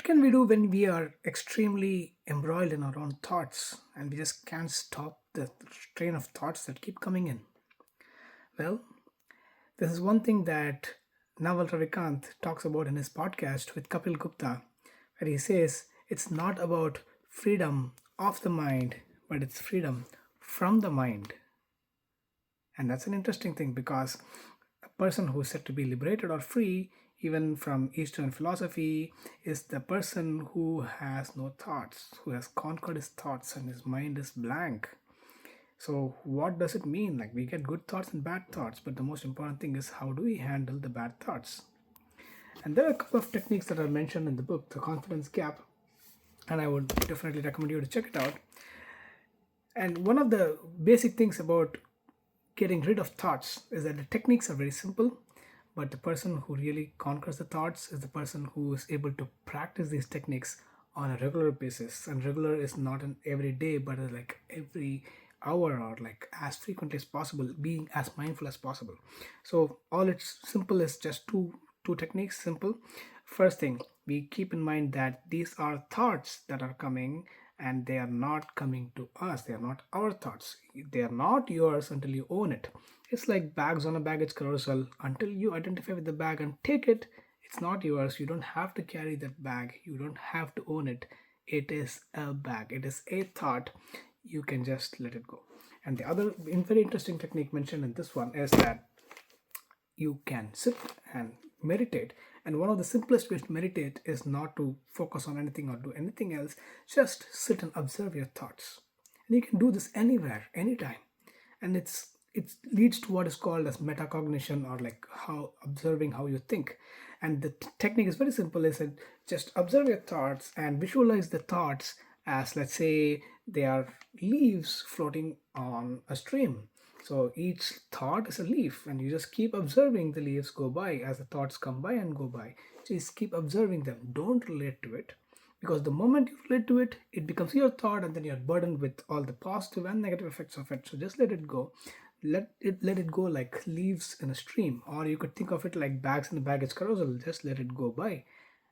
can we do when we are extremely embroiled in our own thoughts and we just can't stop the train of thoughts that keep coming in? Well, this is one thing that Naval Ravikant talks about in his podcast with Kapil Gupta, where he says it's not about freedom of the mind, but it's freedom from the mind. And that's an interesting thing because a person who is said to be liberated or free, even from Eastern philosophy, is the person who has no thoughts, who has conquered his thoughts and his mind is blank. So, what does it mean? Like, we get good thoughts and bad thoughts, but the most important thing is how do we handle the bad thoughts? And there are a couple of techniques that are mentioned in the book, The Confidence Gap, and I would definitely recommend you to check it out. And one of the basic things about getting rid of thoughts is that the techniques are very simple, but the person who really conquers the thoughts is the person who is able to practice these techniques on a regular basis. And regular is not an every day, but like every hour or like as frequently as possible, being as mindful as possible. So all it's simple is just two techniques. Simple. First thing, we keep in mind that these are thoughts that are coming and they are not coming to us. They are not our thoughts. They are not yours until you own it. It's like bags on a baggage carousel. Until you identify with the bag and take it, it's not yours. You don't have to carry that bag. You don't have to own it. It is a bag. It is a thought. You can just let it go. And the other very interesting technique mentioned in this one is that you can sit and meditate. And one of the simplest ways to meditate is not to focus on anything or do anything else. Just sit and observe your thoughts. And you can do this anywhere, anytime. And it leads to what is called as metacognition, or like how observing how you think. And the technique is very simple. Is that just observe your thoughts and visualize the thoughts as, let's say, they are leaves floating on a stream. So each thought is a leaf, and you just keep observing the leaves go by as the thoughts come by and go by. Just keep observing them. Don't relate to it, because the moment you relate to it, it becomes your thought, and then you're burdened with all the positive and negative effects of it. So just let it go. Let it go like leaves in a stream, or you could think of it like bags in the baggage carousel. Just let it go by.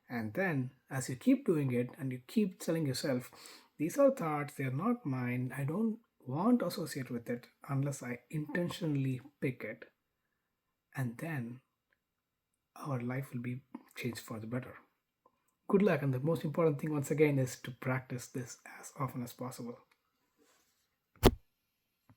And then, as you keep doing it and you keep telling yourself, these are thoughts, they are not mine, I don't want to associate with it unless I intentionally pick it, and then our life will be changed for the better. Good luck, and the most important thing, once again, is to practice this as often as possible.